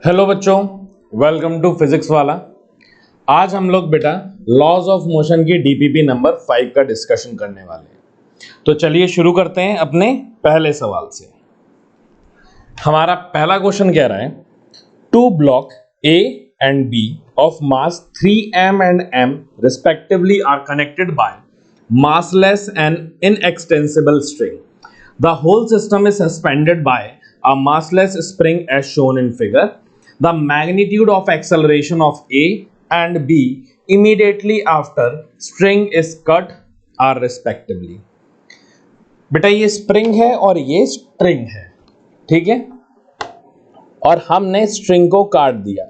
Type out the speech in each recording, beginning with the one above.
Hello बच्चों, welcome to physics वाला। आज हम लोग बेटा लॉज ऑफ मोशन की डीपीपी नंबर 5 का डिस्कशन करने वाले हैं। तो चलिए शुरू करते हैं अपने पहले सवाल से। हमारा पहला क्वेश्चन कह रहा है, two block A and B of mass 3m and m respectively are connected by massless and inextensible string. The whole system is suspended by a massless spring as shown in figure. The magnitude of acceleration of A and B immediately after string is cut are respectively. बेटा ये spring है और ये string है, ठीक है, और हमने स्ट्रिंग को काट दिया।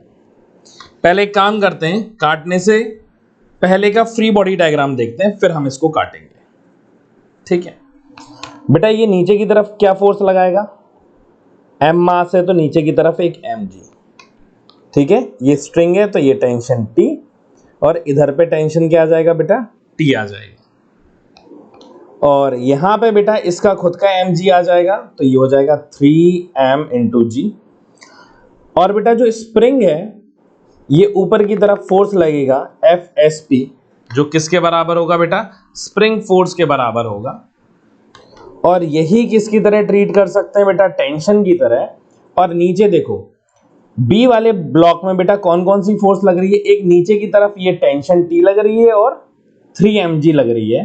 पहले एक काम करते हैं, काटने से पहले का फ्री बॉडी डायग्राम देखते हैं, फिर हम इसको काटेंगे, ठीक है। बेटा ये नीचे की तरफ क्या फोर्स लगाएगा, m मास है तो नीचे की तरफ एक mg, ठीक है। ये स्ट्रिंग है तो ये टेंशन T और इधर पे टेंशन क्या आ जाएगा बेटा, T आ जाएगा। और यहां पे बेटा इसका खुद का mg आ जाएगा तो ये हो जाएगा 3m into g। और बेटा जो स्प्रिंग है ये ऊपर की तरफ फोर्स लगेगा FSP, जो किसके बराबर होगा बेटा, स्प्रिंग फोर्स के बराबर होगा। और यही किसकी तरह ट्रीट कर सकते हैं बेटा, टेंशन की तरह। और नीचे देखो बी वाले ब्लॉक में बेटा कौन कौन सी फोर्स लग रही है, एक नीचे की तरफ ये टेंशन T लग रही है और 3mg लग रही है।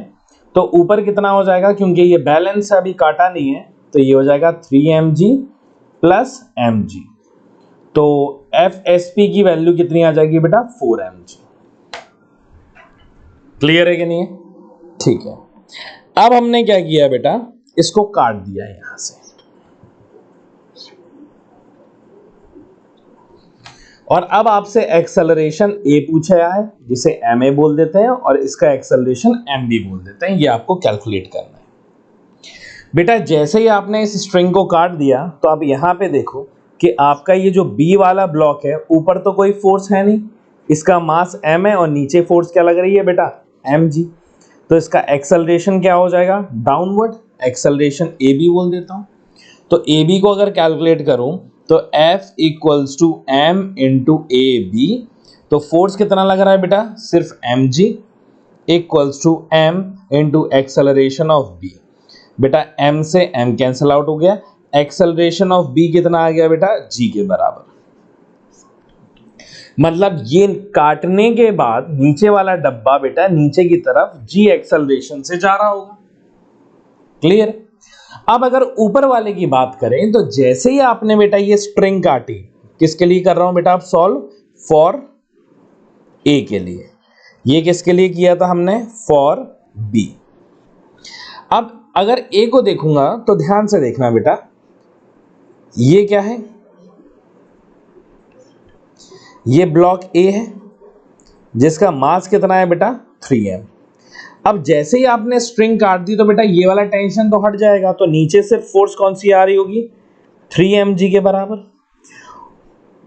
तो ऊपर कितना हो जाएगा, क्योंकि ये बैलेंस है अभी काटा नहीं है, तो ये हो जाएगा 3mg प्लस mg। तो FSP की वैल्यू कितनी आ जाएगी बेटा, 4mg। क्लियर है कि नहीं है, ठीक है। अब हमने क्या किया बेटा, इसको काट दिया यहां से, और अब आपसे एक्सेलरेशन A पूछा है जिसे ma बोल देते हैं और इसका एक्सेलरेशन mb बोल देते हैं, ये आपको कैलकुलेट करना है। बेटा जैसे ही आपने इस स्ट्रिंग को काट दिया तो आप यहां पे देखो कि आपका ये जो B वाला ब्लॉक है, ऊपर तो कोई फोर्स है नहीं, इसका मास m है और नीचे फोर्स क्या लग रही है बेटा, mg। तो इसका एक्सेलरेशन क्या हो जाएगा, डाउनवर्ड, एक्सेलरेशन AB बोल देता हूं। तो AB को अगर कैलकुलेट करूं तो F equals to m into AB। तो फोर्स कितना लग रहा है बेटा, सिर्फ mg equals to m into acceleration of B। बेटा m से m कैंसिल आउट हो गया, एक्सेलरेशन ऑफ B कितना आ गया बेटा, g के बराबर। मतलब ये काटने के बाद नीचे वाला डब्बा बेटा नीचे की तरफ g एक्सेलरेशन से जा रहा होगा। क्लियर। अब अगर ऊपर वाले की बात करें तो जैसे ही आपने बेटा ये स्ट्रिंग काटी, किसके लिए कर रहा हूं बेटा, आप सॉल्व फॉर A के लिए, ये किसके लिए किया था हमने, फॉर B। अब अगर A को देखूंगा तो ध्यान से देखना बेटा, ये क्या है, ये ब्लॉक A है जिसका मास कितना है बेटा, 3m। अब जैसे ही आपने स्ट्रिंग काट दी तो बेटा ये वाला टेंशन तो हट जाएगा, तो नीचे से फोर्स कौन सी आ रही होगी, 3mg के बराबर।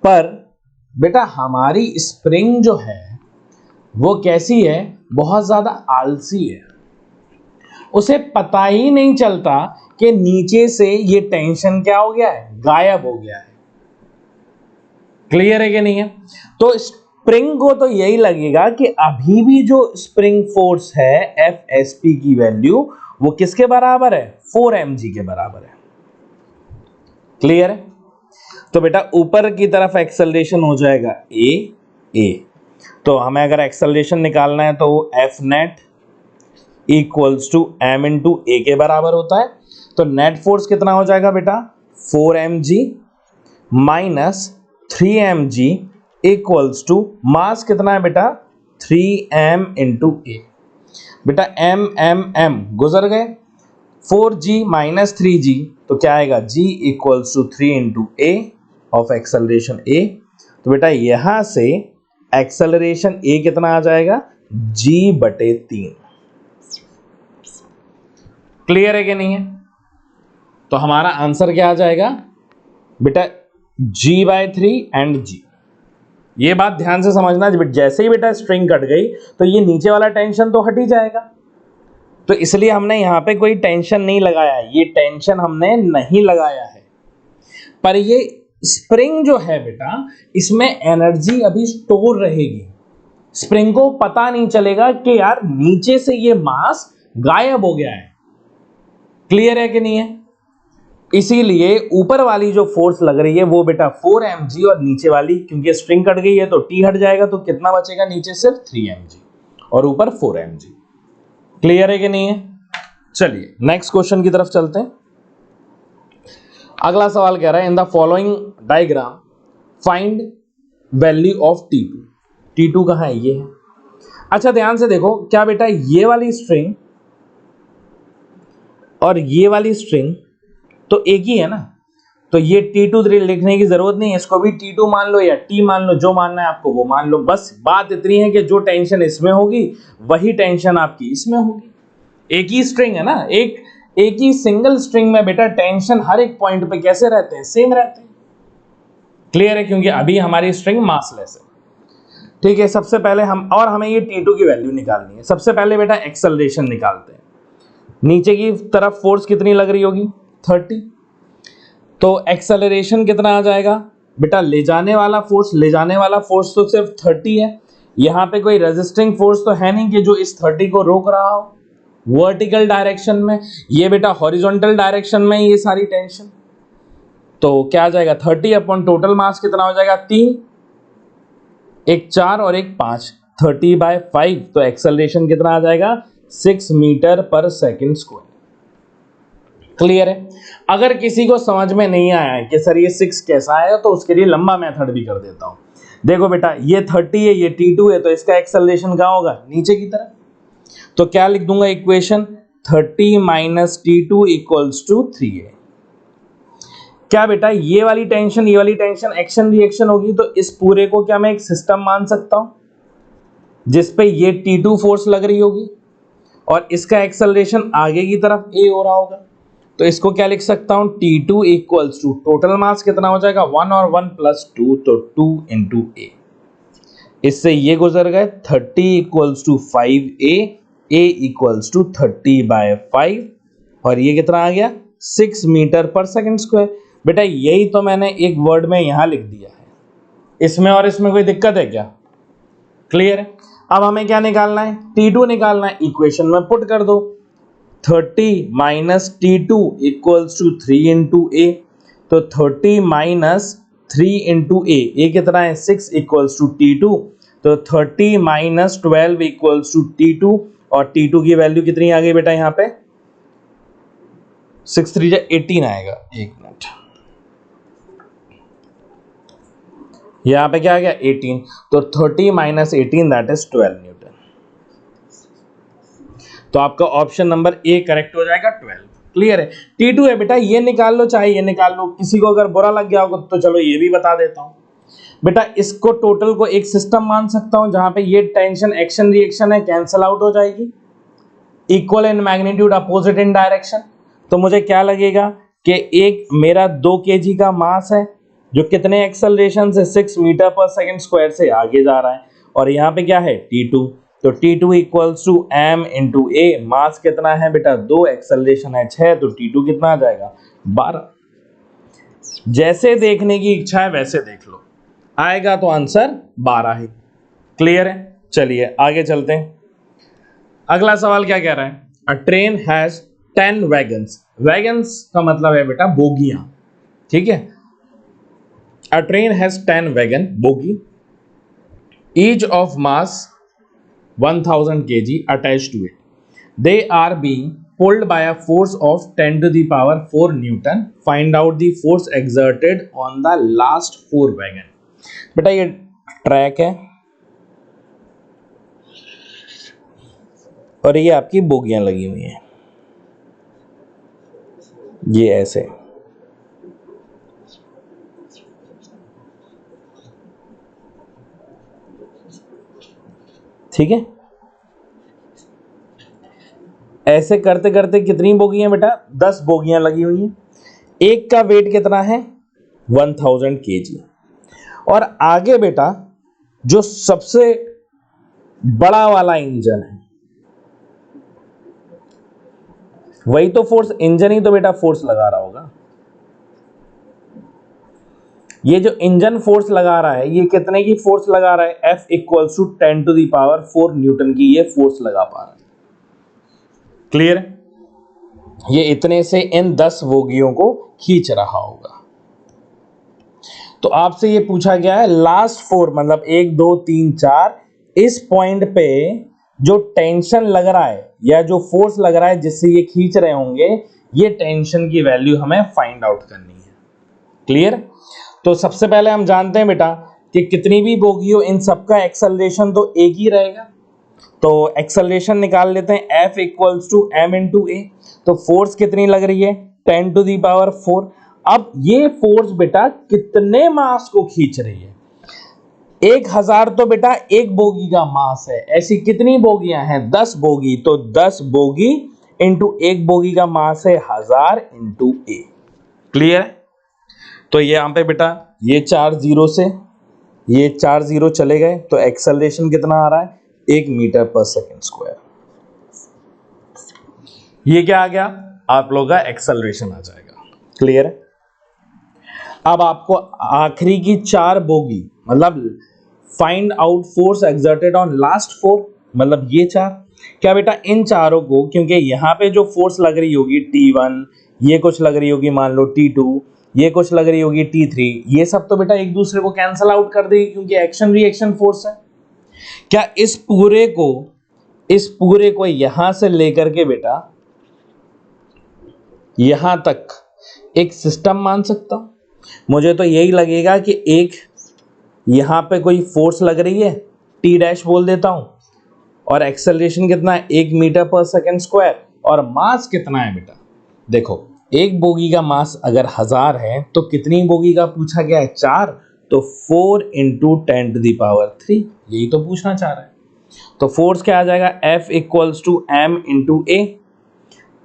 पर बेटा हमारी स्प्रिंग जो है वो कैसी है, बहुत ज्यादा आलसी है, उसे पता ही नहीं चलता कि नीचे से ये टेंशन क्या हो गया है, गायब हो गया है। क्लियर है कि नहीं है। तो स्प्रिंग को तो यही लगेगा कि अभी भी जो स्प्रिंग फोर्स है FSP की वैल्यू वो किसके बराबर है, 4mg के बराबर है। क्लियर है। तो बेटा ऊपर की तरफ एक्सेलरेशन हो जाएगा A। तो हमें अगर एक्सेलरेशन निकालना है तो F net equals to m into A के बराबर होता है। तो नेट फोर्स कितना हो जाएगा बेटा, 4mg minus 3mg equals to मास कितना है बेटा, 3m इंटू A। बेटा m गुजर गए, 4g माइनस 3g तो क्या आएगा, g equals to 3 into A of acceleration A। तो बेटा यहां से एक्सेलरेशन A कितना आ जाएगा, g बटे 3। क्लियर है कि नहीं है। तो हमारा आंसर क्या आ जाएगा बेटा, g बाय 3 एंड g। ये बात ध्यान से समझना, जैसे ही बेटा स्ट्रिंग कट गई तो ये नीचे वाला टेंशन तो हट ही जाएगा, तो इसलिए हमने यहां पे कोई टेंशन नहीं लगाया है, ये टेंशन हमने नहीं लगाया है। पर ये स्प्रिंग जो है बेटा, इसमें एनर्जी अभी स्टोर रहेगी। स्प्रिंग को पता नहीं चलेगा कि यार नीचे से ये मास गायब हो गया है। क्लियर है कि नहीं है? इसीलिए ऊपर वाली जो फोर्स लग रही है वो बेटा 4 mg, और नीचे वाली क्योंकि स्प्रिंग कट गई है तो टी हट जाएगा, तो कितना बचेगा नीचे? सिर्फ 3 mg और ऊपर 4 mg। क्लियर है कि नहीं है? चलिए नेक्स्ट क्वेश्चन की तरफ चलते हैं। अगला सवाल कह रहा है in the following diagram find value of T2। T2 कहां है? ये है। अच्छा ध्यान से देखो, क्या बेटा ये वाली स्ट्रिंग और ये वाली स्ट्रिंग तो एक ही है ना, तो ये T2 लिखने की जरूरत नहीं है, इसको भी T2 मान लो या T मान लो, जो मानना है आपको वो मान लो। बस बात इतनी है कि जो टेंशन इसमें होगी वही टेंशन आपकी इसमें होगी। एक ही स्ट्रिंग है ना, एक ही सिंगल स्ट्रिंग में बेटा टेंशन हर एक पॉइंट पे कैसे रहते हैं? सेम रहते हैं। क्लियर है? क्योंकि अभी हमारी स्ट्रिंग मासलेस है। ठीक है, सबसे पहले हमें ये T2 की वैल्यू निकालनी है। सबसे पहले बेटा एक्सेलरेशन निकालते हैं। नीचे की तरफ फोर्स कितनी लग रही होगी? 30। तो एक्सेलरेशन कितना आ जाएगा बेटा? ले जाने वाला फोर्स तो सिर्फ 30 है। यहां पे कोई रेजिस्टिंग फोर्स तो है नहीं कि जो इस 30 को रोक रहा हो वर्टिकल डायरेक्शन में। ये बेटा हॉरिजॉन्टल डायरेक्शन में ये सारी टेंशन। तो क्या आ जाएगा? 30 अपॉन टोटल मास कितना हो जाएगा? 3, एक 4 और एक 5, 30/5। तो एक्सेलरेशन कितना आ जाएगा? 6 metre per second square. Clear है? अगर किसी को समझ में नहीं आया है कि सर ये 6 कैसा है, तो उसके लिए लंबा मेथड भी कर देता हूं। देखो बेटा ये 30 है, ये T2 है, तो इसका एक्सेलरेशन कहां होगा? नीचे की तरफ। तो क्या लिख दूंगा equation? 30 minus T2 equals to 3a। क्या बेटा ये वाली टेंशन एक्शन रिएक्शन होगी, तो इस पूरे को क्या मैं एक सिस्टम मान सकता हूं जिसपे ये T2 फोर्स लग रही होगी और इसका एक्सेलरेशन आगे की तरफ a हो रहा होगा। तो इसको क्या लिख सकता हूं? T2 equals to total mass कितना हो जाएगा? 1 और 1 प्लस 2, तो 2 इंटू a। इससे ये गुजर गए, 30 equals to 5a, a equals to 30/5, और ये कितना आ गया? 6 मीटर पर सेकेंड स्क्वायर। बेटा यही तो मैंने एक वर्ड में यहां लिख दिया है। इसमें और इसमें कोई दिक्कत है क्या? क्लियर है? अब हमें क्या निकालना है? T2 निकालना है। इक्वेशन में पुट कर दो, 30 minus T2 equals to 3 into a. तो 30 माइनस 3 इंटू ए कितना है? 6 इक्वल्स टू T2। तो 30 माइनस 12 इक्वल्स टू T2, और T2 की वैल्यू कितनी आ गई बेटा? यहाँ पे 6 3 18 आएगा। एक मिनट, यहाँ पे क्या आ गया? 18। तो 30 माइनस 18 दैट इज 12 न्यूटन। तो आपका ऑप्शन नंबर ए करेक्ट हो जाएगा, 12। क्लियर है? T2 है बेटा, ये निकाल लो चाहे ये निकाल लो। किसी को अगर बुरा लग गया होगा तो चलो ये भी बता देता हूं बेटा। इसको टोटल को एक सिस्टम मान सकता हूं जहां पे ये टेंशन एक्शन रिएक्शन है कैंसिल आउट हो जाएगी। Equal in magnitude, opposite in direction. तो मुझे क्या लगेगा कि एक मेरा 2 kg का मास है जो कितने एक्सेलरेशन से 6 मीटर पर सेकेंड स्क्वायर से आगे जा रहा है, और यहाँ पे क्या है? T2। तो T2 equals to m into a. Mass कितना है बेटा? 2, एक्सेलरेशन है 6, तो T2 कितना आ जाएगा? 12। जैसे देखने की इच्छा है वैसे देख लो, आएगा तो आंसर 12 ही। क्लियर है? चलिए आगे चलते हैं। अगला सवाल क्या कह रहा है? अ ट्रेन हैज 10 वैगन्स। वैगन्स का मतलब है बेटा बोगियां। ठीक है? अ train has 10 wagon bogie, each of mass 1000 kg attached to it. They are being pulled by a force of 10 to the power 4 Newton. Find out the force exerted on the last 4 wagon. बेटा ये track है और ये आपकी बोगियां लगी हुई हैं, ये ऐसे। ठीक है? ऐसे करते करते कितनी बोगियां बेटा? 10 बोगियां लगी हुई हैं। एक का वेट कितना है? 1000 kg। और आगे बेटा जो सबसे बड़ा वाला इंजन है, वही तो फोर्स, इंजन ही तो बेटा फोर्स लगा रहा होगा। ये जो इंजन फोर्स लगा रहा है ये कितने की फोर्स लगा रहा है, F इक्वल्स टू 10⁴ न्यूटन की ये फोर्स लगा पा रहा है। क्लियर? ये इतने से इन 10 बोगियों को खींच रहा होगा। तो आपसे ये पूछा गया है लास्ट 4 मतलब 1 2 3 4 इस पॉइंट पे जो टेंशन लग रहा है या जो फोर्स लग रहा है जिससे ये खींच रहे होंगे, ये टेंशन की वैल्यू हमें फाइंड आउट करनी है। क्लियर? तो सबसे पहले हम जानते हैं बेटा कि कितनी भी बोगी हो इन सबका एक्सेलरेशन तो एक ही रहेगा। तो एक्सेलरेशन निकाल लेते हैं, F equals to m into a. तो फोर्स कितनी लग रही है, 10⁴। अब ये फोर्स बेटा कितने मास को खींच रही है, 1000 तो बेटा एक बोगी का मास है। ऐसी कितनी बोगियां हैं, 10 बोगी। तो 10 बोगी इंटू एक बोगी का मास है 1000 इंटू ए। क्लियर? तो ये यहां पे बेटा ये 4 जीरो से ये 4 जीरो चले गए, तो एक्सेलरेशन कितना आ रहा है, 1 मीटर पर सेकेंड स्क्वायर। ये क्या आ गया, आप लोगों का एक्सेलरेशन आ जाएगा। क्लियर? अब आपको आखिरी की 4 बोगी मतलब find out force exerted on last 4 मतलब ये 4। क्या बेटा इन चारों को, क्योंकि यहां पे जो फोर्स लग रही होगी T1, ये कुछ लग रही होगी मान लो T2, ये कुछ लग रही होगी T3, ये सब तो बेटा एक दूसरे को कैंसिल आउट कर देगी क्योंकि एक्शन रिएक्शन फोर्स है। क्या इस पूरे को यहां से लेकर के बेटा यहां तक एक सिस्टम मान सकता हूं? मुझे तो यही लगेगा कि एक यहां पे कोई फोर्स लग रही है, T डैश बोल देता हूं, और एक्सेलरेशन कितना है, 1 मीटर पर सेकेंड स्क्वायर, और मास कितना है बेटा, देखो एक बोगी का मास अगर 1000 है तो कितनी बोगी का पूछा गया है, 4, तो 4 इंटू 10⁻3, यही तो पूछना चाह रहा है। तो फोर्स क्या आ जाएगा, F equals to m into a.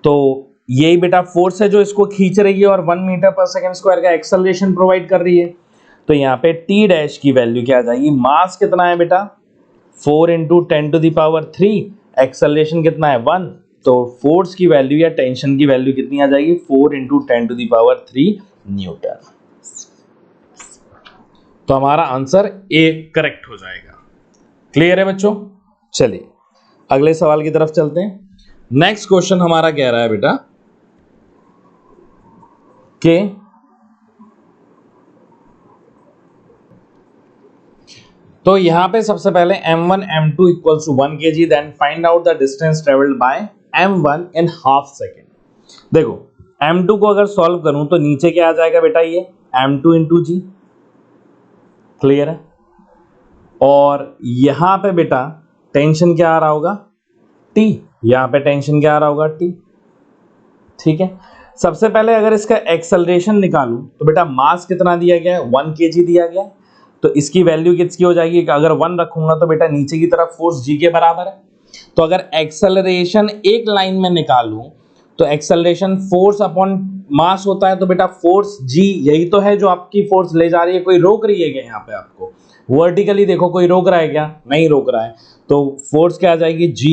तो यही बेटा फोर्स है जो इसको खींच रही है और 1 मीटर पर सेकेंड स्क्वायर का एक्सेलरेशन प्रोवाइड कर रही है। तो यहाँ पे T डैश की वैल्यू क्या आ जाएगी, मास कितना है बेटा 4 इंटू 10⁻3, एक्सेलरेशन कितना है 1, तो फोर्स की वैल्यू या टेंशन की वैल्यू कितनी आ जाएगी, 4 इंटू 10⁻3 न्यूटन। तो हमारा आंसर ए करेक्ट हो जाएगा। क्लियर है बच्चों? चलिए अगले सवाल की तरफ चलते हैं। नेक्स्ट क्वेश्चन हमारा कह रहा है बेटा कि तो यहां पे सबसे पहले m1 m2 equals to 1 kg, then find out the distance travelled by m1 in half second. देखो m2 को अगर सॉल्व करूं तो नीचे क्या आ जाएगा बेटा, ये m2 इंटू जी। क्लियर है? और यहां पे बेटा टेंशन क्या आ रहा होगा, T, यहां पे टेंशन क्या आ रहा होगा, T। ठीक है, सबसे पहले अगर इसका एक्सेलरेशन निकालूं तो बेटा मास कितना दिया गया है, 1 kg दिया गया है, तो इसकी वैल्यू किसकी हो जाएगी, अगर 1 रखूंगा तो बेटा नीचे की तरफ फोर्स G के बराबर है। तो अगर एक्सेलरेशन एक लाइन में निकालूं तो एक्सेलरेशन फोर्स अपॉन मास होता है, तो बेटा फोर्स G यही तो है जो आपकी फोर्स ले जा रही है। कोई रोक रही है क्या यहाँ पे आपको, वर्टिकली देखो कोई रोक रहा है क्या, नहीं रोक रहा है। तो फोर्स क्या आ जाएगी, G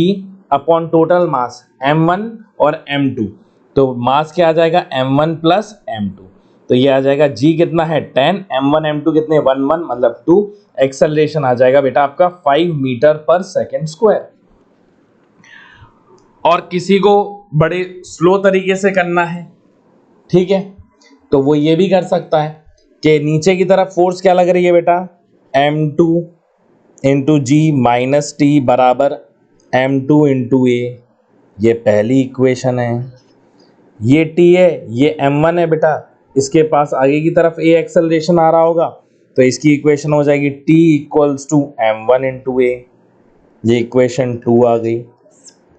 अपॉन टोटल मास m1 और m2, तो मास क्या आ जाएगा m1 प्लस m2, तो ये आ जाएगा G कितना है 10, m1 m2 कितने 1 1 मतलब 2, एक्सेलरेशन आ जाएगा बेटा आपका 5 मीटर पर सेकेंड स्क्वायर। और किसी को बड़े स्लो तरीके से करना है, ठीक है, तो वो ये भी कर सकता है कि नीचे की तरफ फोर्स क्या लग रही है बेटा, m2 इंटू जी माइनस टी बराबर m2 इंटू ए, ये पहली इक्वेशन है। ये T है, ये m1 है बेटा, इसके पास आगे की तरफ a एक्सेलरेशन आ रहा होगा, तो इसकी इक्वेशन हो जाएगी T equals to m1 into a, ये इक्वेशन 2 आ गई।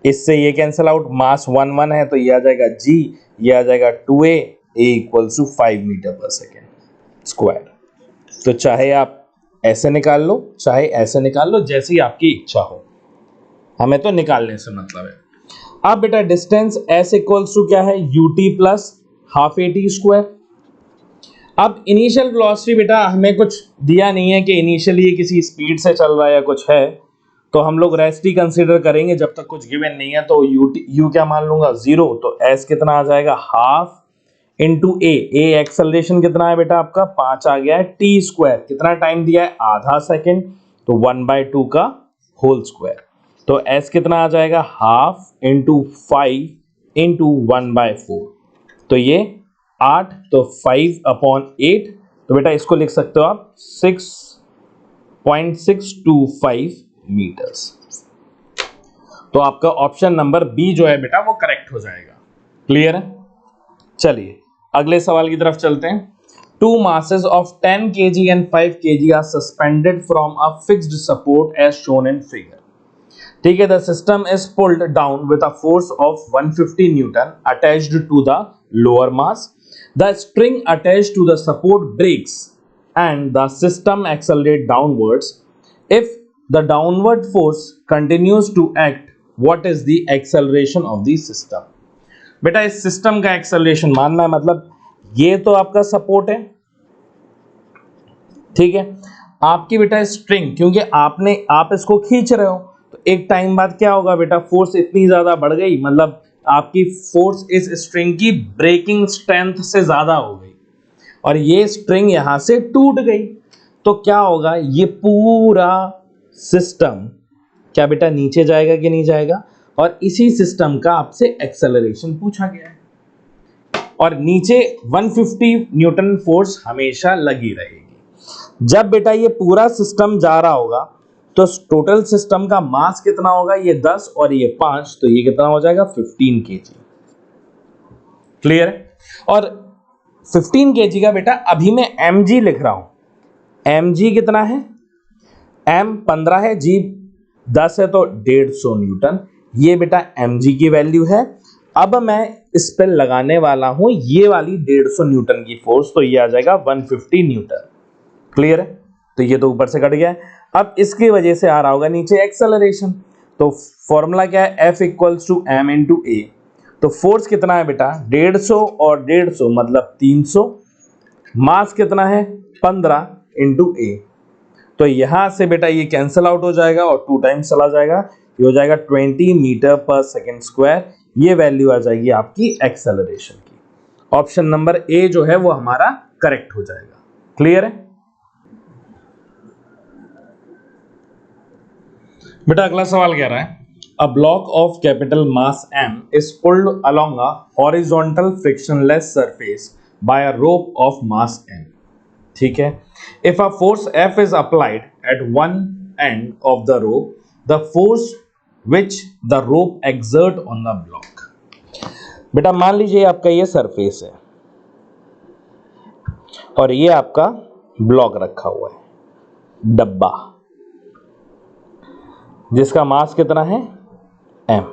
इससे ये कैंसिल आउट, मास 1 1 है तो ये आ जाएगा G, ये आ जाएगा 2a, a equals to 5 metre per second square. तो चाहे आप ऐसे निकाल लो चाहे ऐसे निकाल लो, जैसी आपकी इच्छा हो, हमें तो निकालने से मतलब है। अब बेटा डिस्टेंस s इक्वल्स टू क्या है, ut plus half at square. अब इनिशियल वेलोसिटी बेटा हमें कुछ दिया नहीं है कि इनिशियली ये किसी स्पीड से चल रहा है या कुछ है, तो हम लोग रेस्ट ही कंसीडर करेंगे जब तक कुछ गिवन नहीं है। तो u क्या मान लूंगा 0, तो s कितना आ जाएगा हाफ इंटू ए, एक्सेलरेशन कितना है बेटा आपका 5 आ गया है, टी स्क्वायर कितना टाइम दिया है आधा सेकेंड, तो 1/2 का होल स्क्वायर, तो एस कितना आ जाएगा हाफ इंटू 5 इंटू 1/4, तो ये 8, तो 5/8, तो बेटा इसको लिख सकते हो आप 6.625 मीटर्स। तो आपका ऑप्शन नंबर बी जो है बेटा वो करेक्ट हो जाएगा। क्लियर है? चलिए अगले सवाल की तरफ चलते हैं। Two masses of 10 kg and 5 kg are suspended from a fixed support as shown in figure. ठीक है, the system is pulled down with a force of 150 Newton attached to the lower mass. The string attached to the support breaks and the system accelerates downwards. If the downward force continues to act, what is the acceleration of the system? बेटा इस system का acceleration मानना है, मतलब ये तो आपका support है, ठीक है, आपकी बेटा स्ट्रिंग, क्योंकि आप इसको खींच रहे हो, तो एक टाइम बाद क्या होगा बेटा, फोर्स इतनी ज्यादा बढ़ गई, मतलब आपकी फोर्स इस स्ट्रिंग की ब्रेकिंग स्ट्रेंथ से ज्यादा हो गई और ये स्ट्रिंग यहां से टूट गई, तो क्या होगा, ये पूरा सिस्टम क्या बेटा नीचे जाएगा कि नहीं जाएगा, और इसी सिस्टम का आपसे एक्सेलरेशन पूछा गया है, और नीचे 150 न्यूटन फोर्स हमेशा लगी रहेगी। जब बेटा ये पूरा सिस्टम जा रहा होगा तो टोटल सिस्टम का मास कितना होगा, ये 10 और ये 5, तो ये कितना हो जाएगा 15 kg। क्लियर है? और 15 kg का बेटा अभी मैं mg लिख रहा हूं, mg कितना है, m 15 है, g 10 है, तो 150 न्यूटन, ये बेटा mg की वैल्यू है। अब मैं इस पर लगाने वाला हूं ये वाली 150 न्यूटन की फोर्स, तो ये आ जाएगा 150 न्यूटन। क्लियर है? तो ये तो ऊपर से कट गया है। अब इसकी वजह से आ रहा होगा नीचे एक्सेलरेशन, तो फॉर्मूला क्या है, F equals to m into a, तो फोर्स कितना है बेटा 150 और 150 मतलब 300, मास कितना है 15 इंटू ए, तो यहां से बेटा ये कैंसिल आउट हो जाएगा और 2 टाइम्स चला जाएगा, ये हो जाएगा 20 मीटर पर सेकेंड स्क्वायर, ये वैल्यू आ जाएगी आपकी एक्सेलरेशन की। ऑप्शन नंबर ए जो है वो हमारा करेक्ट हो जाएगा। क्लियर है बेटा? अगला सवाल कह रहा है, a block of capital mass m is pulled along a horizontal frictionless surface by a rope of mass m। ठीक है, if a force F is applied at one end of the rope, the force which the rope exert on the block। बेटा मान लीजिए आपका ये surface है और ये आपका ब्लॉक रखा हुआ है, डब्बा, जिसका मास कितना है m,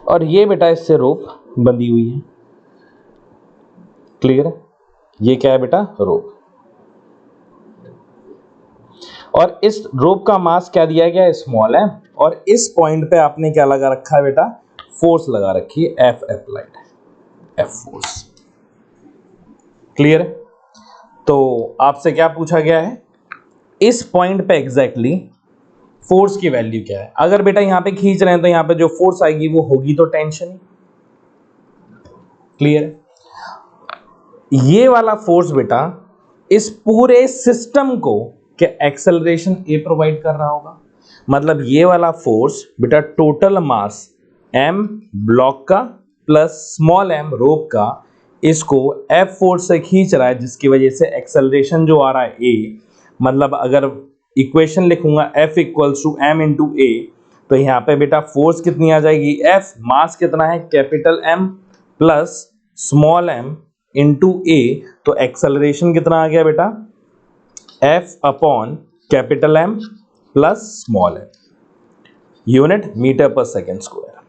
और ये बेटा इससे रोप बंधी हुई है। क्लियर है? ये क्या है बेटा, रोप, और इस रोप का मास क्या दिया गया, स्मॉल है, और इस पॉइंट पे आपने क्या लगा रखा है बेटा, फोर्स लगा रखी है, F applied, F force. Clear? तो आपसे क्या पूछा गया है, इस पॉइंट पे एग्जैक्टली फोर्स की वैल्यू क्या है। अगर बेटा यहां पे खींच रहे हैं तो यहां पे जो फोर्स आएगी वो होगी तो टेंशन। क्लियर? ये वाला फोर्स बेटा इस पूरे सिस्टम को क्या एक्सेलरेशन ए प्रोवाइड कर रहा होगा, मतलब ये वाला फोर्स बेटा टोटल मास m ब्लॉक का प्लस स्मॉल m रोप का, इसको F फोर्स से खींच रहा है, जिसकी वजह से एक्सेलरेशन जो आ रहा है a, मतलब अगर इक्वेशन लिखूंगा F equals to m into a, तो यहाँ पे बेटा फोर्स कितनी आ जाएगी, F मास कितना है capital M plus small m into a, तो एक्सेलरेशन कितना आ गया बेटा F upon capital M plus small m, unit metre per second square.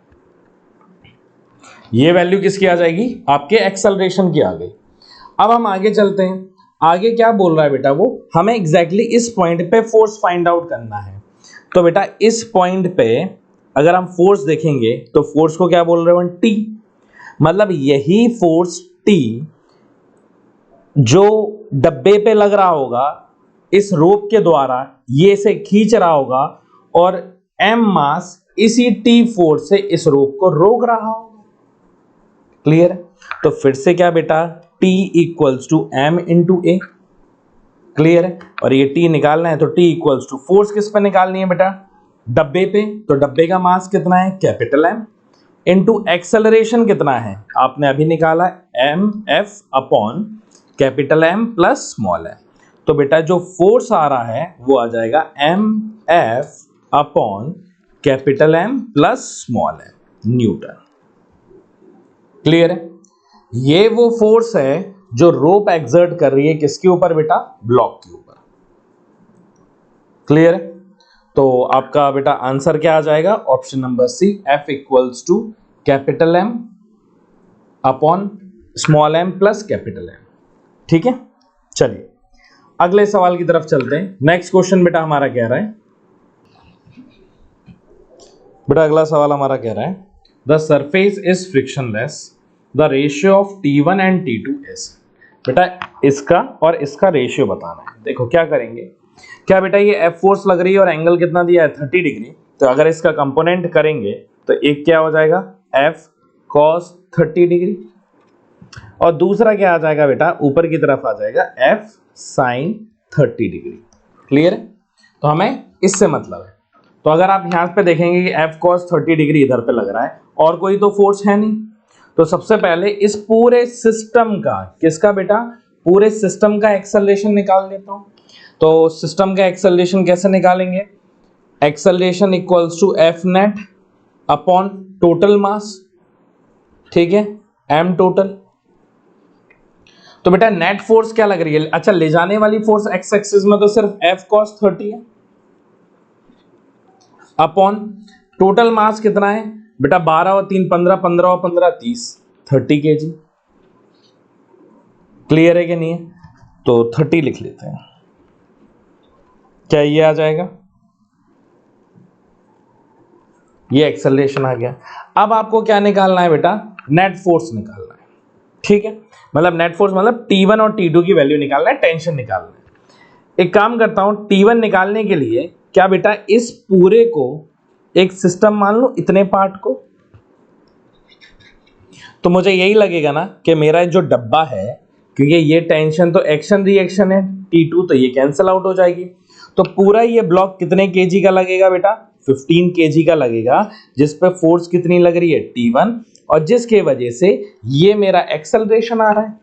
ये वैल्यू किसकी आ जाएगी, आपके एक्सेलरेशन की आ गई। अब हम आगे चलते हैं, आगे क्या बोल रहा है बेटा, वो हमें एग्जैक्टली इस पॉइंट पे फोर्स फाइंड आउट करना है। तो बेटा इस पॉइंट पे अगर हम फोर्स देखेंगे तो फोर्स को क्या बोल रहे हैं, T, मतलब यही फोर्स T जो डब्बे पे लग रहा होगा इस रोप के द्वारा, ये से खींच रहा होगा और m मास इसी T फोर्स से इस रोप को रोक रहा होगा। क्लियर है? तो फिर से क्या बेटा, T equals to M into A, clear है? और ये T निकालना है तो T इक्वल्स टू फोर्स किस पे निकालनी है बेटा, डब्बे पे, तो डब्बे का मास कितना है, कैपिटल M, इंटू एक्सेलरेशन कितना है, आपने अभी निकाला M F upon capital M plus small m। तो बेटा जो फोर्स आ रहा है वो आ जाएगा M F upon capital M plus small m, newton. Clear है? ये वो फोर्स है जो रोप एक्सर्ट कर रही है किसके ऊपर बेटा, ब्लॉक के ऊपर। क्लियर है? तो आपका बेटा आंसर क्या आ जाएगा, option number C, F equals to capital M upon small m plus capital M। ठीक है, चलिए अगले सवाल की तरफ चलते हैं। नेक्स्ट क्वेश्चन बेटा हमारा कह रहा है, बेटा अगला सवाल हमारा कह रहा है, the surface is frictionless, the ratio of T1 and T2 is. बेटा इसका और इसका रेशियो बताना है। देखो क्या करेंगे, क्या बेटा ये F फोर्स लग रही है और एंगल कितना दिया है 30 डिग्री, तो अगर इसका कंपोनेंट करेंगे तो एक क्या हो जाएगा F cos 30 डिग्री, और दूसरा क्या आ जाएगा बेटा, ऊपर की तरफ आ जाएगा F sin 30 डिग्री। क्लियर है? तो हमें इससे मतलब है। तो अगर आप यहां पे देखेंगे कि F cos 30 डिग्री इधर पे लग रहा है और कोई तो फोर्स है नहीं, तो सबसे पहले इस पूरे सिस्टम का, किसका बेटा, पूरे सिस्टम का एक्सेलरेशन निकाल लेता हूं। तो सिस्टम का एक्सेलरेशन कैसे निकालेंगे, acceleration equals to F net upon total mass, ठीक है, m टोटल। तो बेटा नेट फोर्स क्या लग रही है, अच्छा ले जाने वाली फोर्स एक्स एक्सिस में तो सिर्फ F cos 30 है, अपॉन टोटल मास कितना है बेटा, 12 और 3 15, 15 और 15 30, 30 kg। क्लियर है कि नहीं है? तो 30 लिख लेते हैं, क्या ये आ जाएगा, ये एक्सेलरेशन आ गया। अब आपको क्या निकालना है बेटा, नेट फोर्स निकालना है। ठीक है, मतलब नेट फोर्स मतलब T1 और T2 की वैल्यू निकालना है, टेंशन निकालना है। एक काम करता हूं, T1 निकालने के लिए क्या बेटा, इस पूरे को एक सिस्टम मान लो, इतने पार्ट को, तो मुझे यही लगेगा ना कि मेरा जो डब्बा है, क्योंकि ये टेंशन तो एक्शन रिएक्शन है T2, तो ये कैंसिल आउट हो जाएगी। तो पूरा ये ब्लॉक कितने केजी का लगेगा बेटा, 15 केजी का लगेगा, जिस पे फोर्स कितनी लग रही है T1, और जिसके वजह से ये मेरा एक्सेलरेशन आ रहा है।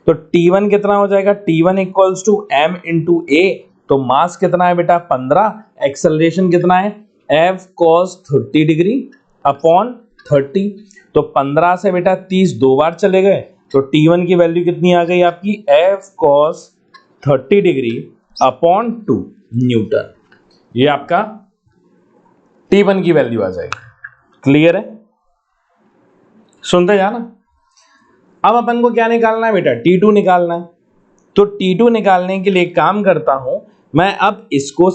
तो T1 कितना हो जाएगा, T1 equals to M into a, तो मास कितना है बेटा 15, एक्सेलरेशन कितना है F cos 30 डिग्री अपॉन 30, तो 15 से बेटा 30 दो बार चले गए, तो T1 की वैल्यू कितनी आ गई आपकी, F cos 30 degree upon 2 Newton. ये आपका T1 की वैल्यू आ जाएगी। क्लियर है? सुनते जाना। अब अपन को क्या निकालना है बेटा, T2 निकालना है। तो T2 निकालने के लिए काम करता हूं मैं, अब इसको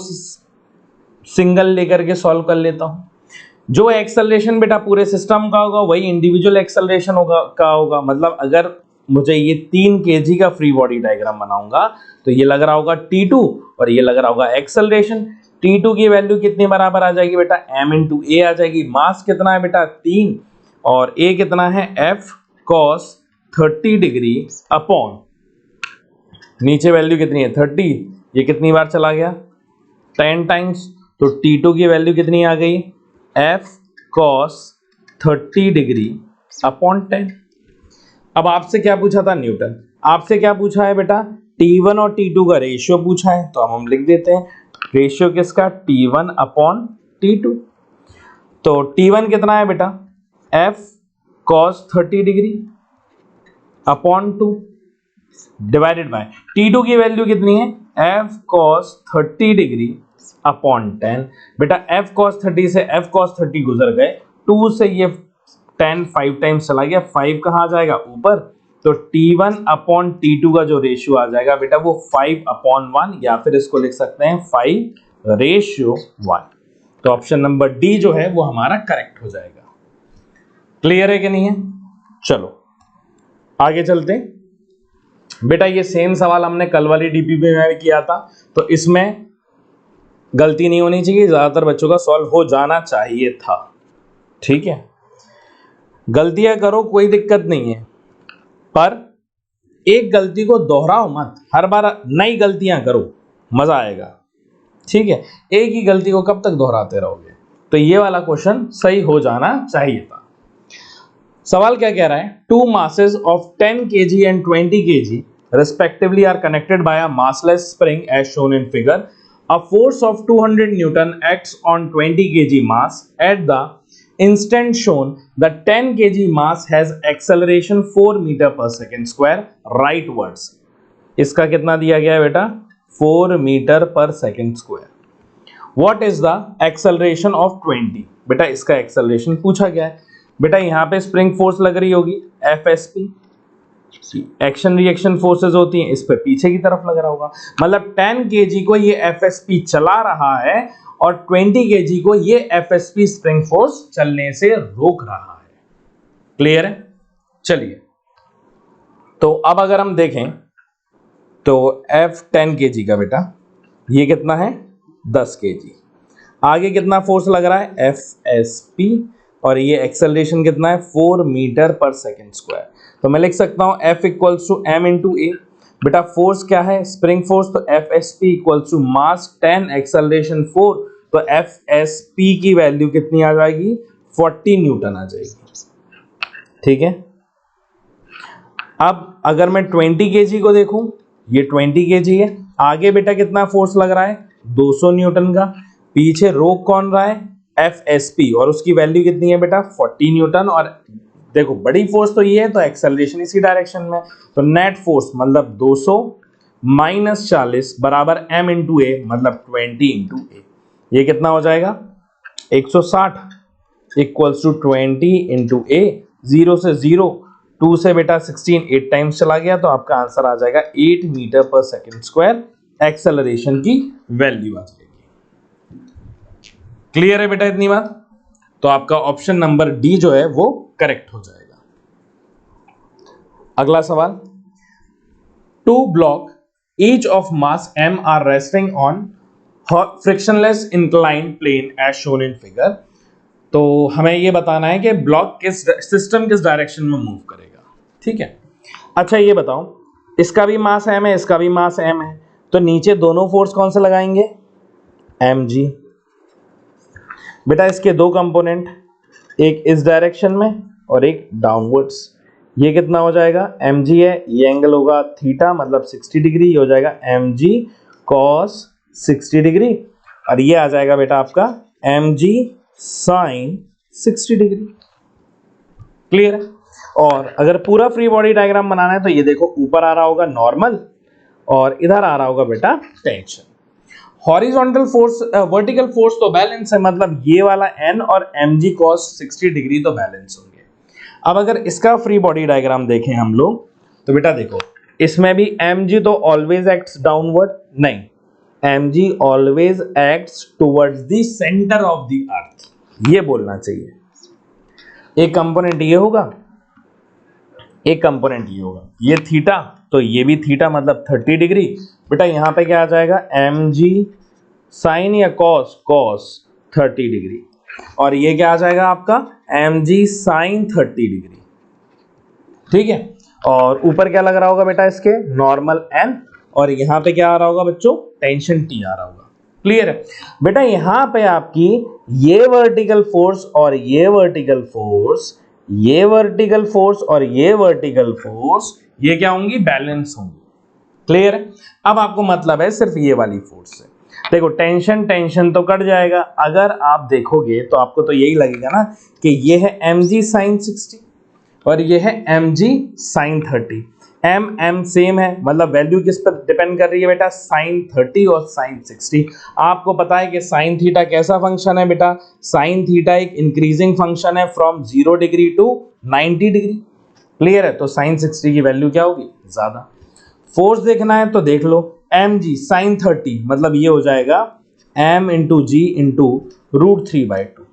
सिंगल लेकर के सॉल्व कर लेता हूं। जो एक्सेलरेशन बेटा पूरे सिस्टम का होगा वही इंडिविजुअल एक्सेलरेशन होगा। मतलब अगर मुझे ये 3 kg का फ्री बॉडी डायग्राम बनाऊंगा तो ये लग रहा होगा T2 और ये लग रहा होगा एक्सेलरेशन। T2 की वैल्यू कितनी बराबर आ जाएगी बेटा, m इंटू ए आ जाएगी। मास कितना है बेटा 3, और a कितना है F cos 30 डिग्री अपॉन, नीचे वैल्यू कितनी है 30, ये कितनी बार चला गया 10 टाइम्स, तो T2 की वैल्यू कितनी आ गई, F cos 30 डिग्री अपॉन 10। अब आपसे क्या पूछा था न्यूटन, आपसे क्या पूछा है बेटा, T1 और T2 का रेशियो पूछा है, तो हम लिख देते हैं रेशियो किसका, T1 अपॉन T2। तो T1 कितना है बेटा, F cos 30 degree upon 2 divided by T2 की वैल्यू कितनी है, F cos 30 डिग्री अपॉन 10। बेटा F cos 30 से F cos 30 गुजर गए, 2 से ये 10 5 टाइम्स चला गया, 5 कहाँ जाएगा ऊपर, तो T1 अपॉन T2 का जो रेशियो आ जाएगा बेटा वो 5 अपॉन 1, या फिर इसको लिख सकते हैं 5 रेशियो 1। तो ऑप्शन नंबर डी जो है वो हमारा करेक्ट हो जाएगा। क्लियर है कि नहीं है? चलो आगे चलते हैं। बेटा ये सेम सवाल हमने कल वाली डीपीपी में भी किया था, तो इसमें गलती नहीं होनी चाहिए, ज्यादातर बच्चों का सॉल्व हो जाना चाहिए था। ठीक है, गलतियां करो, कोई दिक्कत नहीं है, पर एक गलती को दोहराओ मत, हर बार नई गलतियां करो, मजा आएगा। ठीक है, एक ही गलती को कब तक दोहराते रहोगे? तो ये वाला क्वेश्चन सही हो जाना चाहिए था। सवाल क्या कह रहा है? Two masses of 10 kg and 20 kg respectively are connected by a massless spring as shown in figure. A force of 200 Newton acts on 20 kg mass. At the instant shown, the 10 kg mass has acceleration 4 meter per second square rightwards. इसका कितना दिया गया है बेटा? 4 metre per second square. What is the acceleration of 20? बेटा इसका acceleration पूछा गया है। बेटा यहाँ पे स्प्रिंग फोर्स लग रही होगी FSP, एक्शन रिएक्शन फोर्सेस होती हैं, इस पे पीछे की तरफ लग रहा होगा, मतलब 10 kg को ये FSP चला रहा है और 20 kg को ये FSP स्प्रिंग फोर्स चलने से रोक रहा है। क्लियर है? चलिए, तो अब अगर हम देखें तो F 10 kg का बेटा ये कितना है? 10 kg। आगे कितना फोर्स लग रहा है? FSP, और ये एक्सेलरेशन कितना है? 4 मीटर पर सेकेंड स्क्वायर। तो मैं लिख सकता हूं F equals to M into a. बेटा फोर्स क्या है? स्प्रिंग फोर्स, तो FSP equals to mass 10 acceleration 4, तो FSP की वैल्यू कितनी आ जाएगी? 40 न्यूटन आ जाएगी। ठीक है, अब अगर मैं 20 kg को देखूं, ये 20 kg है, आगे बेटा कितना फोर्स लग रहा है? 200 न्यूटन का, पीछे रोक कौन रहा है? FSP, और उसकी वैल्यू कितनी है बेटा? 40 न्यूटन। और देखो बड़ी फोर्स तो ये है, तो एक्सेलरेशन इसी डायरेक्शन में, तो नेट फोर्स मतलब 200 माइनस 40 बराबर M इंटू ए, मतलब 20 इंटू ए। ये कितना हो जाएगा? 160 इक्वल्स टू 20 इंटू ए। 0 से 0, 2 से बेटा 16, 8 टाइम्स चला गया, तो आपका आंसर आ जाएगा 8 metre per second square. Acceleration की वैल्यू आ जाएगी। क्लियर है बेटा इतनी बात? तो आपका ऑप्शन नंबर डी जो है वो करेक्ट हो जाएगा। अगला सवाल, two block each of mass m are resting on frictionless inclined plane as shown in figure. तो हमें ये बताना है कि ब्लॉक किस सिस्टम किस डायरेक्शन में मूव करेगा। ठीक है, अच्छा ये बताओ, इसका भी मास m है, इसका भी मास m है, तो नीचे दोनों फोर्स कौन से लगाएंगे? mg। बेटा इसके दो कंपोनेंट, एक इस डायरेक्शन में और एक डाउनवर्ड्स, ये कितना हो जाएगा? mg है, ये एंगल होगा थीटा, मतलब 60 डिग्री, ये हो जाएगा mg cos 60 डिग्री, और ये आ जाएगा बेटा आपका mg sin 60 डिग्री। क्लियर है? और अगर पूरा फ्री बॉडी डायग्राम बनाना है तो ये देखो, ऊपर आ रहा होगा नॉर्मल और इधर आ रहा होगा बेटा tension. Horizontal force, vertical force तो बैलेंस है, मतलब ये वाला n और mg cos 60 डिग्री तो बैलेंस होंगे। अब अगर इसका फ्री बॉडी डायग्राम देखें हम लोग, तो बेटा देखो, इसमें भी mg तो ऑलवेज एक्ट्स डाउनवर्ड, नहीं, mg always acts towards the centre of the earth, ये बोलना चाहिए। एक कंपोनेंट ये होगा, एक कंपोनेंट ये होगा, ये थीटा, तो ये भी थीटा, मतलब 30 डिग्री। बेटा यहाँ पे क्या आ जाएगा? mg साइन या cos 30 डिग्री, और ये क्या आ जाएगा आपका? mg sine 30 degree. ठीक है, और ऊपर क्या लग रहा होगा बेटा? इसके नॉर्मल n, और यहाँ पे क्या आ रहा होगा बच्चों? टेंशन T आ रहा होगा। क्लियर है? बेटा यहाँ पे आपकी ये वर्टिकल फोर्स और ये वर्टिकल फोर्स, ये वर्टिकल फोर्स और ये वर्टिकल फोर्स, ये क्या होंगी? बैलेंस होंगी। क्लियर है? अब आपको मतलब है सिर्फ ये वाली फोर्स से। देखो टेंशन टेंशन तो कट जाएगा, अगर आप देखोगे तो आपको तो यही लगेगा ना कि ये है mg sin 60 और ये है mg sin 30। m सेम है, मतलब वैल्यू किस पर डिपेंड कर रही है बेटा? sin 30 और sin 60। आपको पता है कि sin थीटा कैसा फंक्शन है बेटा? sin थीटा एक इंक्रीजिंग फंक्शन है from 0 degree to 90 degree. Clear है? तो sin 60 की वैल्यू क्या होगी? ज्यादा। फोर्स देखना है तो देख लो, mg sin 30 मतलब ये हो जाएगा m इंटू जी इंटू √3/2,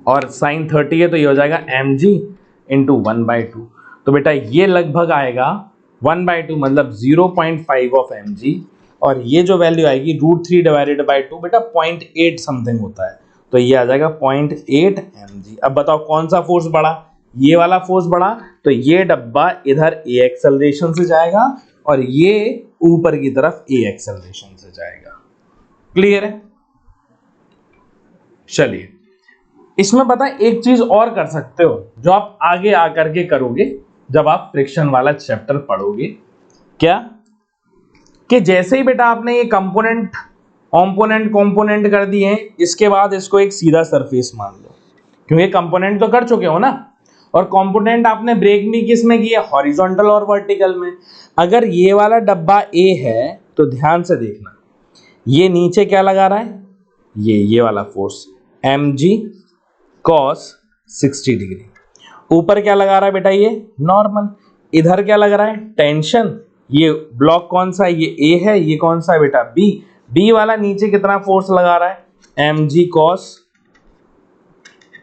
और sin 30 है तो ये हो जाएगा mg इंटू 1/2। तो बेटा ये लगभग आएगा 1/2, मतलब 0.5 ऑफ mg, और ये जो वैल्यू आएगी √3/2 बेटा 0.8 समथिंग होता है, तो ये आ जाएगा 0.8 mg। अब बताओ कौन सा फोर्स बढ़ा, ये वाला फोर्स बढ़ा, तो ये डब्बा इधर a एक्सेलरेशन से जाएगा और ये ऊपर की तरफ a एक्सेलरेशन से जाएगा। क्लियर है? चलिए, इसमें पता है एक चीज और कर सकते हो जो आप आगे आकर के करोगे जब आप फ्रिक्शन वाला चैप्टर पढ़ोगे। क्या? कि जैसे ही बेटा आपने ये कंपोनेंट कर दिए हैं, इसके बाद इसको एक सीधा सरफेस मान लो, क्योंकि कंपोनेंट तो कर चुके हो ना। और कंपोनेंट आपने ब्रेक भी किस में किया? हॉरिजॉन्टल और वर्टिकल में। अगर ये वाला डब्बा ए है तो ध्यान से देखना, ये नीचे क्या लगा रहा है? ये वाला फोर्स mg cos 60 डिग्री। ऊपर क्या लगा रहा है बेटा? ये नॉर्मल। इधर क्या लग रहा है? टेंशन। ये ब्लॉक कौन सा है? ये ए है। ये कौन सा है बेटा? बी। बी वाला नीचे कितना फोर्स लगा रहा है? mg cos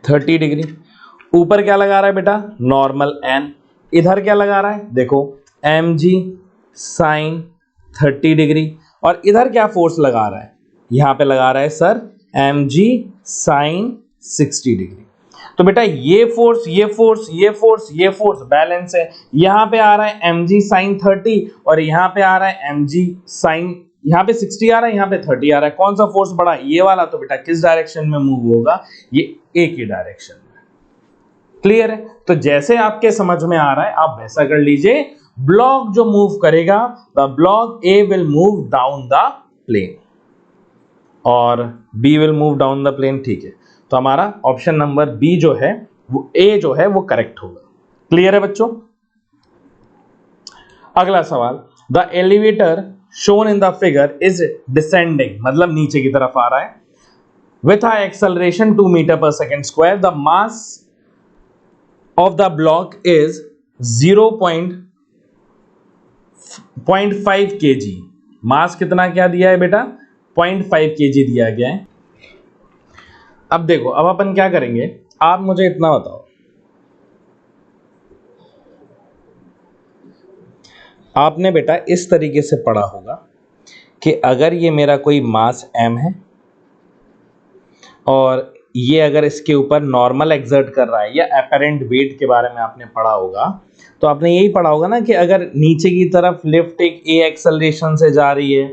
30 degree. ऊपर क्या लगा रहा है बेटा? Normal n। इधर क्या लगा रहा है? देखो mg sin 30 डिग्री। और इधर क्या फोर्स लगा रहा है? यहां पे लगा रहा है सर mg sin 60 डिग्री। तो बेटा ये फोर्स, ये फोर्स, ये फोर्स, ये फोर्स बैलेंस है। यहां पे आ रहा है mg sin 30 और यहां पे आ रहा है mg sin, यहां पे 60 आ रहा है, यहां पे 30 आ रहा है। कौन सा फोर्स बढ़ा? ये वाला। तो बेटा किस डायरेक्शन में मूव होगा? ये ए की डायरेक्शन में। क्लियर है? तो जैसे आपके समझ में आ रहा है आप वैसा कर लीजिए। ब्लॉक जो मूव करेगा, the block A will move down the plane और B will move down the plane. ठीक है, तो हमारा ऑप्शन नंबर बी जो है वो ए जो है वो करेक्ट होगा। क्लियर है बच्चों? अगला सवाल, the elevator shown in the figure is descending, मतलब नीचे की तरफ आ रहा है, with high acceleration 2 metre per second square. The mass of the block is 0.5 kg। मास कितना क्या दिया है बेटा? 0.5 kg दिया गया है। अब देखो, अब अपन क्या करेंगे, आप मुझे इतना बताओ, आपने बेटा इस तरीके से पढ़ा होगा कि अगर ये मेरा कोई मास m है और ये अगर इसके ऊपर नॉर्मल एक्सर्ट कर रहा है, या अपेरेंट वेट के बारे में आपने पढ़ा होगा, तो आपने यही पढ़ा होगा ना कि अगर नीचे की तरफ लिफ्ट एक a एक्सेलरेशन से जा रही है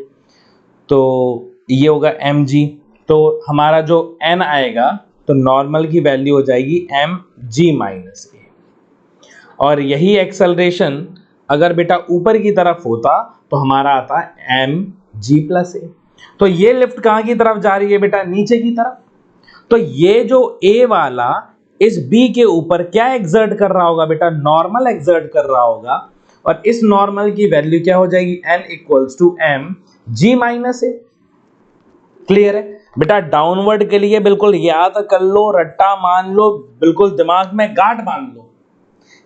तो ये होगा mg, तो हमारा जो n आएगा तो नॉर्मल की वैल्यू हो जाएगी mg माइनस a। और यही एक्सेलरेशन अगर बेटा ऊपर की तरफ होता तो हमारा आता mg प्लस a। तो ये लिफ्ट कहाँ की तरफ जा रही है बेटा? नीचे की तरफ। तो ये जो a वाला इस b के ऊपर क्या एक्सर्ट कर रहा होगा बेटा? नॉर्मल एक्सर्ट कर रहा होगा। और इस नॉर्मल की वैल्यू क्या हो जाएगी? n equals to mg minus a। Clear है बेटा? डाउनवर्ड के लिए बिल्कुल याद कर लो, रट्टा मान लो, बिल्कुल दिमाग में गांठ बांध लो।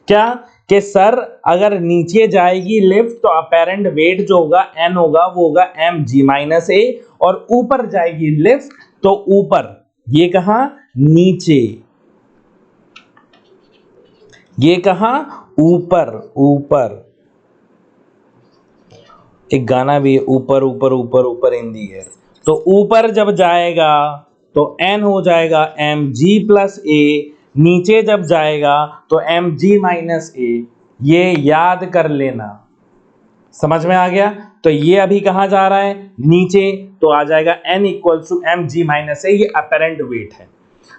क्या कि सर अगर नीचे जाएगी लिफ्ट तो अपेरेंट वेट जो होगा n होगा वो होगा mg माइनस a, और ऊपर जाएगी लिफ्ट तो ऊपर, ये कहां? नीचे। ये कहां? ऊपर। ऊपर। एक गाना भी है, ऊपर ऊपर ऊपर ऊपर इन दी एयर। तो ऊपर जब जाएगा तो n हो जाएगा mg प्लस a, नीचे जब जाएगा तो mg माइनस a। ये याद कर लेना। समझ में आ गया? तो ये अभी कहां जा रहा है? नीचे। तो आ जाएगा n equals to mg minus a, ये अपेरेंट वेट है।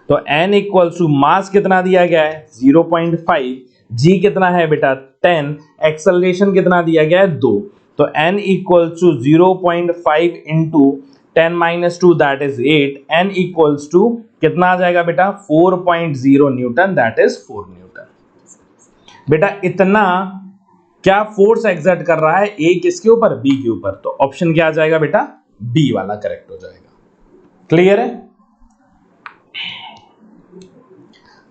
तो n इक्वल्स टू मास कितना दिया गया है? 0.5, g कितना है बेटा? 10, एक्सेलरेशन कितना दिया गया है? 2। तो n equals to 0.5 into 10 minus 2 that is 8। n equals to कितना आ जाएगा बेटा? 4.0 न्यूटन, दैट इज 4 न्यूटन। बेटा इतना क्या फोर्स एक्सर्ट कर रहा है ए किसके ऊपर? बी के ऊपर। तो ऑप्शन क्या आ जाएगा बेटा? बी वाला करेक्ट हो जाएगा। क्लियर है?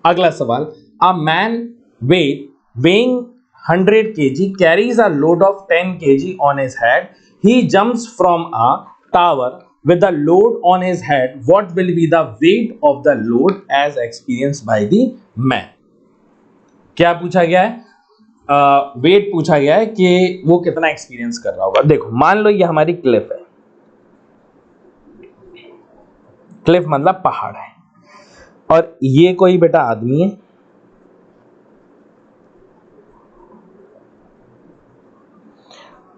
अगला सवाल, a man weighing 100 kg carries a load of 10 kg on his head. He jumps from a tower with the load on his head. What will be the weight of the load as experienced by the man? क्या पूछा गया है? Wait पूछा गया है कि वो कितना एक्सपीरियंस कर रहा होगा। देखो मान लो ये हमारी क्लिफ है, क्लिफ मतलब पहाड़ है, और ये कोई बेटा आदमी है,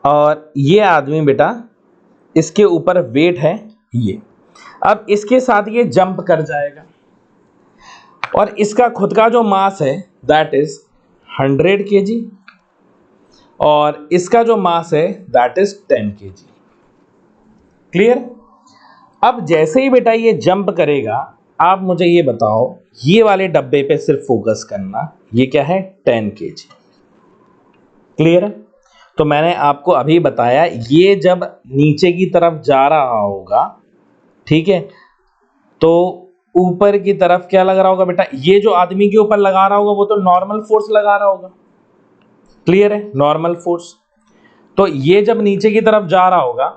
और ये आदमी बेटा इसके ऊपर वेट है ये। अब इसके साथ ये जंप कर जाएगा और इसका खुद का जो मास है दैट इज 100 kg और इसका जो मास है दैट इज 10 kg। क्लियर? अब जैसे ही बेटा ये जंप करेगा, आप मुझे ये बताओ, ये वाले डब्बे पे सिर्फ फोकस करना, ये क्या है 10 kg। क्लियर है? तो मैंने आपको अभी बताया, ये जब नीचे की तरफ जा रहा होगा, ठीक है, तो ऊपर की तरफ क्या लग रहा होगा बेटा, ये जो आदमी के ऊपर लगा रहा होगा वो तो नॉर्मल फोर्स लगा रहा होगा। क्लियर है? Normal force. तो ये जब नीचे की तरफ जा रहा होगा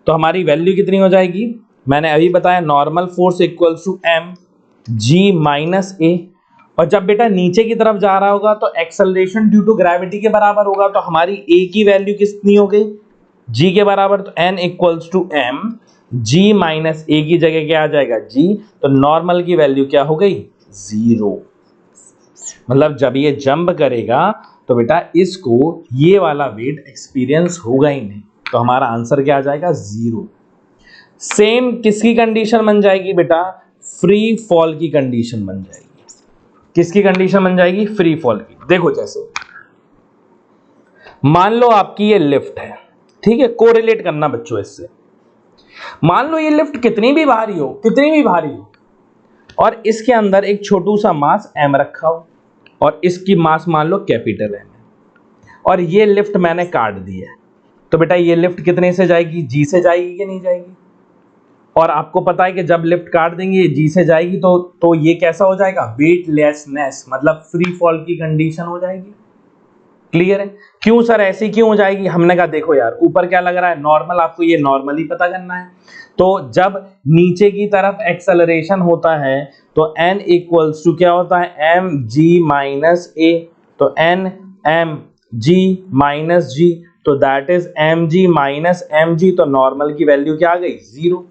तो हमारी वैल्यू कितनी हो जाएगी, मैंने अभी बताया normal force equals to m ji minus a. और जब बेटा नीचे की तरफ जा रहा होगा तो एक्सेलरेशन ड्यू टू ग्रेविटी के बराबर होगा, तो हमारी ए की वैल्यू कितनी हो गई, जी के बराबर, तो N equals to m ji minus ए की जगह क्या आ जाएगा, जी। तो नॉर्मल की वैल्यू क्या हो गई, 0। मतलब जब ये जंप करेगा तो बेटा इसको ये वाला वेट एक्सपीरियंस होगा ही नहीं, तो हमारा आंसर क्या आ जाएगा, 0। सेम किसकी कंडीशन बन जाएगी बेटा, फ्री फॉल की कंडीशन बन जाएगी। किसकी कंडीशन बन जाएगी, फ्री फॉल की। देखो जैसे मान लो आपकी ये लिफ्ट है, ठीक है, कोरिलेट करना बच्चों इससे। मान लो ये लिफ्ट कितनी भी भारी हो, और इसके अंदर एक छोटू सा मास m रखा हो और इसकी मास मान लो कैपिटल m है, और ये लिफ्ट मैंने काट दी है, तो बेटा ये लिफ्ट कितने से जाएगी, g से जाएगी कि नहीं जाएगी। और आपको पता है कि जब लिफ्ट काट देंगे जी से जाएगी तो ये कैसा हो जाएगा, वेटलेसनेस, मतलब फ्री फॉल की कंडीशन हो जाएगी। क्लियर है? क्यों सर ऐसी क्यों हो जाएगी, हमने कहा देखो यार ऊपर क्या लग रहा है नॉर्मल, आपको ये नॉर्मली पता करना है। तो जब नीचे की तरफ एक्सेलरेशन होता है तो n इक्वल्स टू क्या होता है, एम जी माइनस ए, तो n m g minus g, तो that is M ji minus M G, तो नॉर्मल की वैल्यू क्या आ गई, 0।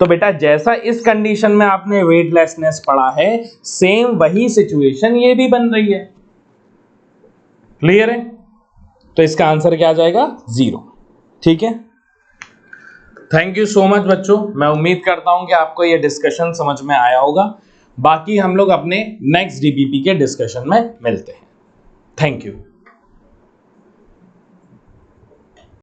तो बेटा जैसा इस कंडीशन में आपने वेटलेसनेस पढ़ा है, सेम वही सिचुएशन ये भी बन रही है। क्लियर है? तो इसका आंसर क्या आ जाएगा, 0। ठीक है, थैंक यू सो मच बच्चों। मैं उम्मीद करता हूं कि आपको ये डिस्कशन समझ में आया होगा। बाकी हम लोग अपने नेक्स्ट डीबीपी के डिस्कशन में मिलते हैं। Thank you.